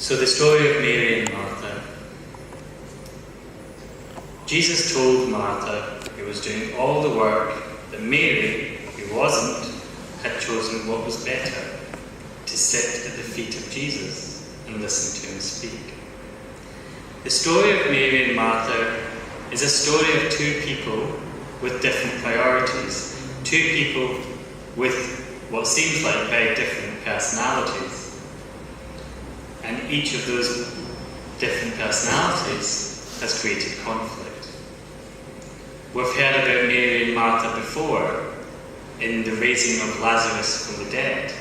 So the story of Mary and Martha. Jesus told Martha, who was doing all the work, that Mary, who wasn't, had chosen what was better, to sit at the feet of Jesus and listen to him speak. The story of Mary and Martha is a story of two people with different priorities, two people with what seems like very different personalities. And each of those different personalities has created conflict. We've heard about Mary and Martha before in the raising of Lazarus from the dead.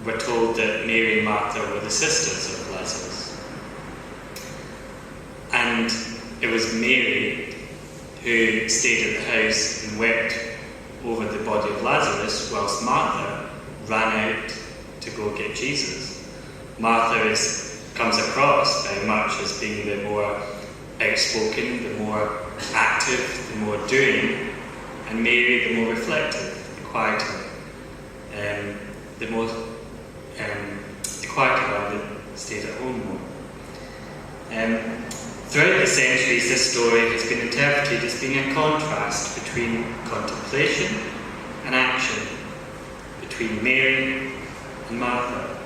We're told that Mary and Martha were the sisters of Lazarus. And it was Mary who stayed at the house and wept over the body of Lazarus, whilst Martha ran out to go get Jesus. Martha comes across very much as being the more outspoken, the more active, the more doing, and Mary the more reflective, the quieter, the quieter one that stayed at home more. Throughout the centuries, this story has been interpreted as being a contrast between contemplation and action, between Mary and Martha.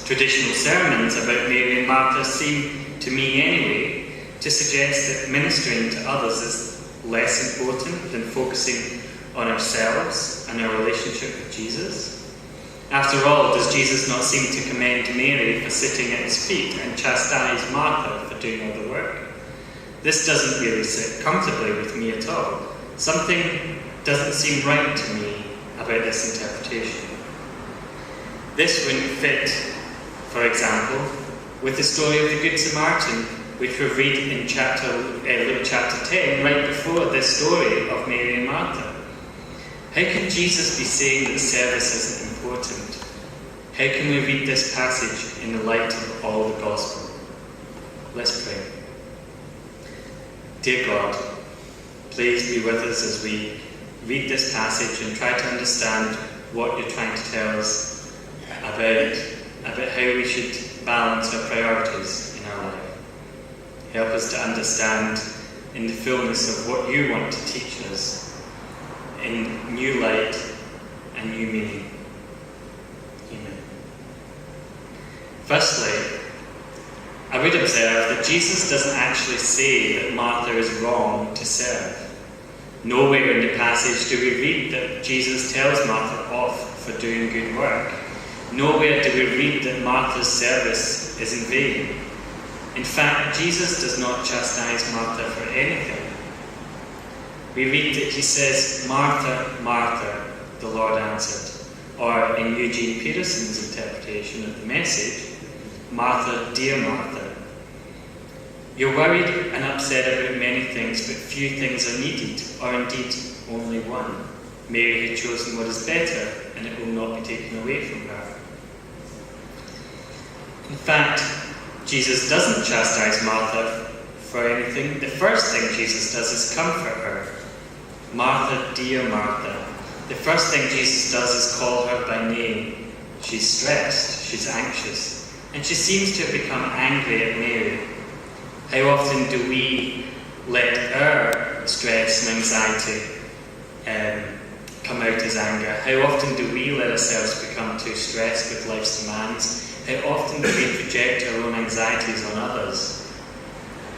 Traditional sermons about Mary and Martha seem, to me anyway, to suggest that ministering to others is less important than focusing on ourselves and our relationship with Jesus. After all, does Jesus not seem to commend Mary for sitting at his feet and chastise Martha for doing all the work? This doesn't really sit comfortably with me at all. Something doesn't seem right to me about this interpretation. This wouldn't fit, for example, with the story of the Good Samaritan, which we read in Luke chapter 10, right before this story of Mary and Martha. How can Jesus be saying that service isn't important? How can we read this passage in the light of all the gospel? Let's pray. Dear God, please be with us as we read this passage and try to understand what you're trying to tell us about how we should balance our priorities in our life. Help us to understand in the fullness of what you want to teach us, in new light and new meaning. Amen. Firstly, I would observe that Jesus doesn't actually say that Martha is wrong to serve. Nowhere in the passage do we read that Jesus tells Martha off for doing good work. Nowhere do we read that Martha's service is in vain. In fact, Jesus does not chastise Martha for anything. We read that he says, "Martha, Martha," the Lord answered. Or in Eugene Peterson's interpretation of the Message, "Martha, dear Martha. You're worried and upset about many things, but few things are needed, or indeed only one. Mary had chosen what is better, and it will not be taken away from her." In fact, Jesus doesn't chastise Martha for anything. The first thing Jesus does is comfort her. "Martha, dear Martha." The first thing Jesus does is call her by name. She's stressed, she's anxious, and she seems to have become angry at Mary. How often do we let our stress and anxiety come out as anger? How often do we let ourselves become too stressed with life's demands? How often do we project our own anxieties on others?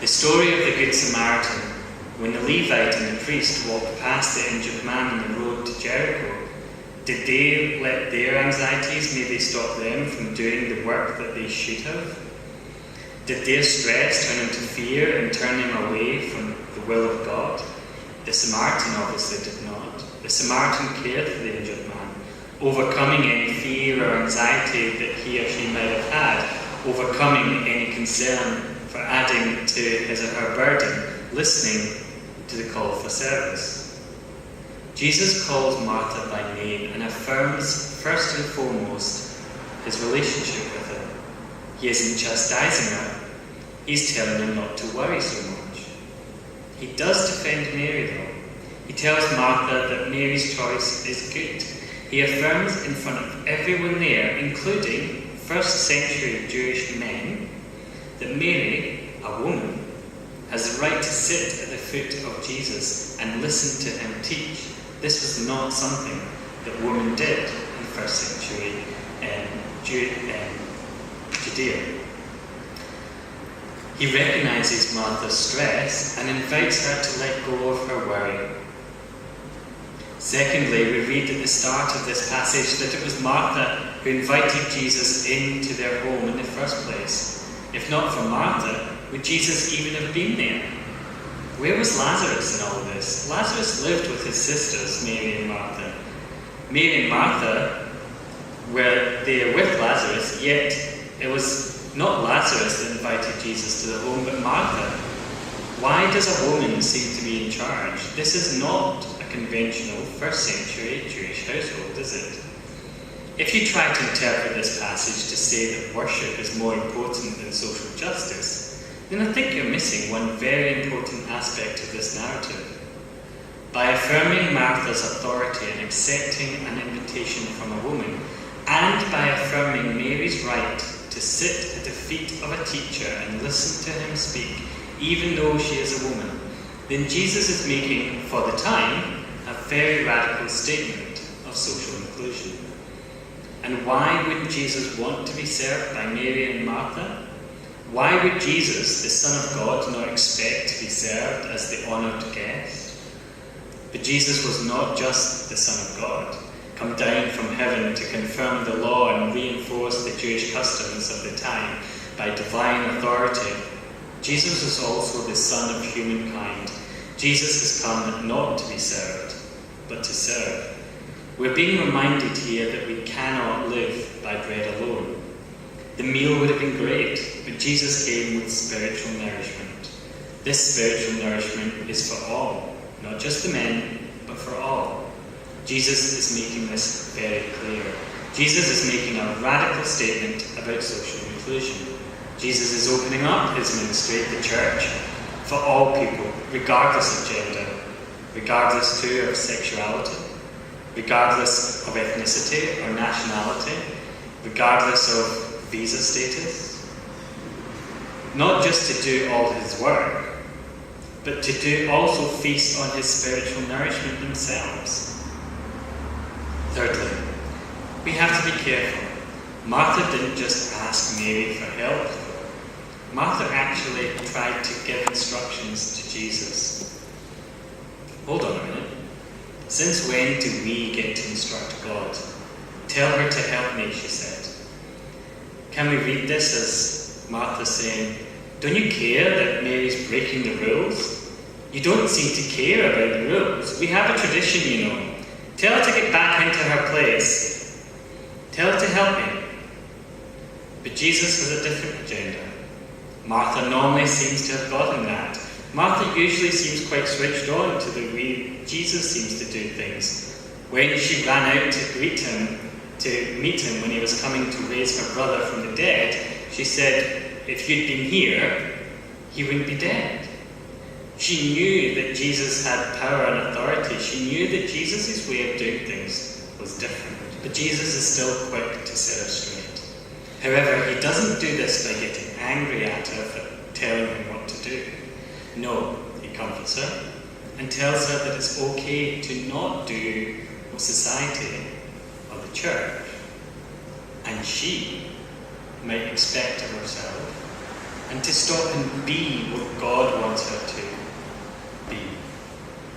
The story of the Good Samaritan, when the Levite and the priest walked past the injured man on the road to Jericho, did they let their anxieties maybe stop them from doing the work that they should have? Did their stress turn into fear and turn them away from the will of God? The Samaritan obviously did not. The Samaritan cared for the injured man, overcoming any fear or anxiety that he or she might have had, overcoming any concern for adding to his or her burden, listening to the call for service. Jesus calls Martha by name and affirms first and foremost his relationship with her. He isn't chastising her, he's telling her not to worry so much. He does defend Mary though. He tells Martha that Mary's choice is good. He affirms in front of everyone there, including first century Jewish men that Mary, a woman, has the right to sit at the foot of Jesus and listen to him teach. This was not something that women did in first century Judea. He recognises Martha's stress and invites her to let go of her worry. Secondly, we read at the start of this passage that it was Martha who invited Jesus into their home in the first place. If not for Martha, would Jesus even have been there? Where was Lazarus in all this? Lazarus lived with his sisters, Mary and Martha. Mary and Martha were there with Lazarus, yet it was not Lazarus that invited Jesus to the home, but Martha. Why does a woman seem to be in charge? This is not a conventional first century Jewish household, is it? If you try to interpret this passage to say that worship is more important than social justice, then I think you're missing one very important aspect of this narrative. By affirming Martha's authority and accepting an invitation from a woman, and by affirming Mary's right to sit at the feet of a teacher and listen to him speak, even though she is a woman, then Jesus is making, for the time, a very radical statement of social inclusion. And why would Jesus want to be served by Mary and Martha? Why would Jesus, the Son of God, not expect to be served as the honoured guest? But Jesus was not just the Son of God, come down from heaven to confirm the law and reinforce the Jewish customs of the time by divine authority. Jesus is also the Son of humankind. Jesus has come not to be served, but to serve. We're being reminded here that we cannot live by bread alone. The meal would have been great, but Jesus came with spiritual nourishment. This spiritual nourishment is for all, not just the men, but for all. Jesus is making this very clear. Jesus is making a radical statement about social inclusion. Jesus is opening up his ministry, the church, for all people, regardless of gender, regardless too of sexuality, regardless of ethnicity or nationality, regardless of visa status. Not just to do all his work, but to also feast on his spiritual nourishment themselves. Thirdly, we have to be careful. Martha didn't just ask Mary for help. Martha actually tried to give instructions to Jesus. Hold on a minute. Since when do we get to instruct God? Tell her to help me, she said. Can we read this as Martha saying, don't you care that Mary's breaking the rules? You don't seem to care about the rules. We have a tradition, you know. Tell her to get back into her place. Tell her to help me. But Jesus has a different agenda. Martha normally seems to have gotten that. Martha usually seems quite switched on to the way Jesus seems to do things. When she ran out to meet him when he was coming to raise her brother from the dead, she said, if you'd been here, he wouldn't be dead. She knew that Jesus had power and authority. She knew that Jesus' way of doing things was different. But Jesus is still quick to set her straight. However, he doesn't do this by getting angry at her for telling him what to do. No, he comforts her and tells her that it's okay to not do what society or the church and she might expect of herself, and to stop and be what God wants her to be.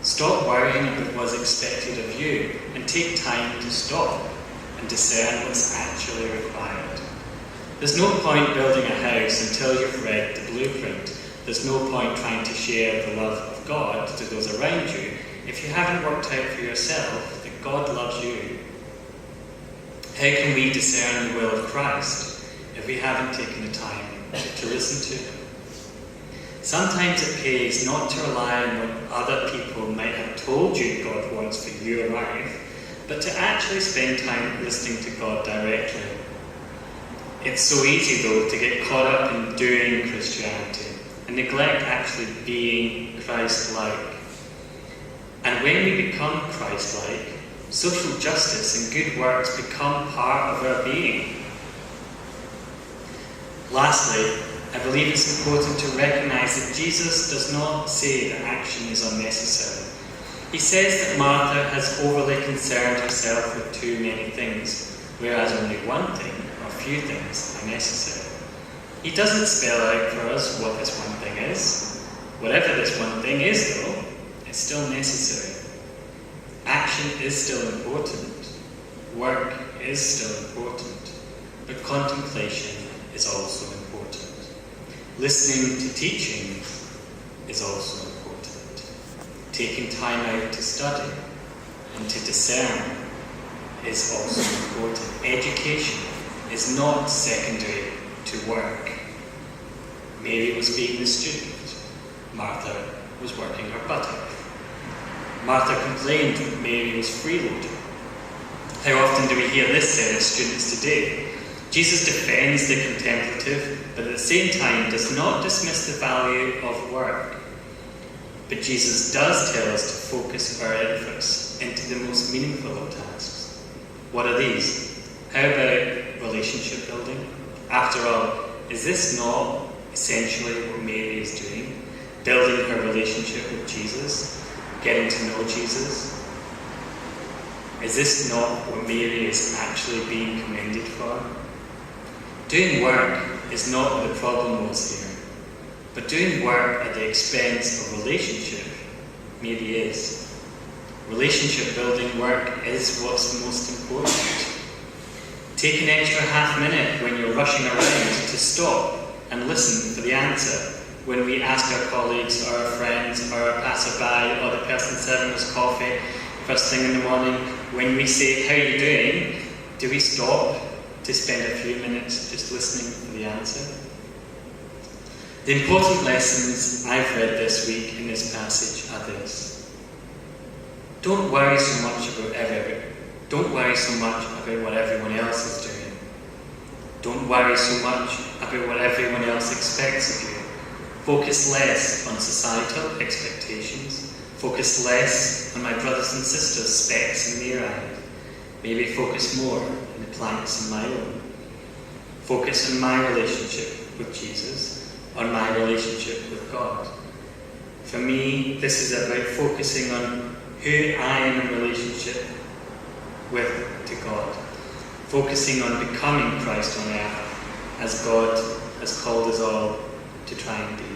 Stop worrying about what's expected of you and take time to stop and discern what's actually required. There's no point building a house until you've read the blueprint. There's no point trying to share the love of God to those around you if you haven't worked out for yourself that God loves you. How can we discern the will of Christ if we haven't taken the time to listen to him? Sometimes it pays not to rely on what other people might have told you God wants for your life, but to actually spend time listening to God directly. It's so easy, though, to get caught up in doing Christianity and neglect actually being Christ-like. And when we become Christ-like, social justice and good works become part of our being. Lastly, I believe it's important to recognise that Jesus does not say that action is unnecessary. He says that Martha has overly concerned herself with too many things, whereas only one thing or few things are necessary. He doesn't spell out for us what this one thing is. Whatever this one thing is, though, it's still necessary. Action is still important. Work is still important. But contemplation is also important. Listening to teaching is also important. Taking time out to study and to discern is also important. Education is not secondary to work. Mary was being the student. Martha was working her butt off. Martha complained that Mary was freeloading. How often do we hear this said of students today? Jesus defends the contemplative, but at the same time does not dismiss the value of work. But Jesus does tell us to focus our efforts into the most meaningful of tasks. What are these? How about relationship building? After all, is this not essentially what Mary is doing? Building her relationship with Jesus? Getting to know Jesus? Is this not what Mary is actually being commended for? Doing work is not what the problem was here, but doing work at the expense of relationship maybe is. Relationship building work is what's most important. Take an extra half minute when you're rushing around to stop and listen for the answer. When we ask our colleagues or our friends or our passerby or the person serving us coffee first thing in the morning, when we say, "How are you doing?" do we stop to spend a few minutes just listening for the answer? The important lessons I've read this week in this passage are this. Don't worry so much about what everyone else is doing. Don't worry so much about what everyone else expects of you. Focus less on societal expectations. Focus less on my brothers and sisters' specks in their eyes. Maybe focus more on the planks in my own. Focus on my relationship with Jesus, on my relationship with God. For me, this is about focusing on who I am in relationship with to God. Focusing on becoming Christ on earth, as God has called us all to try and be.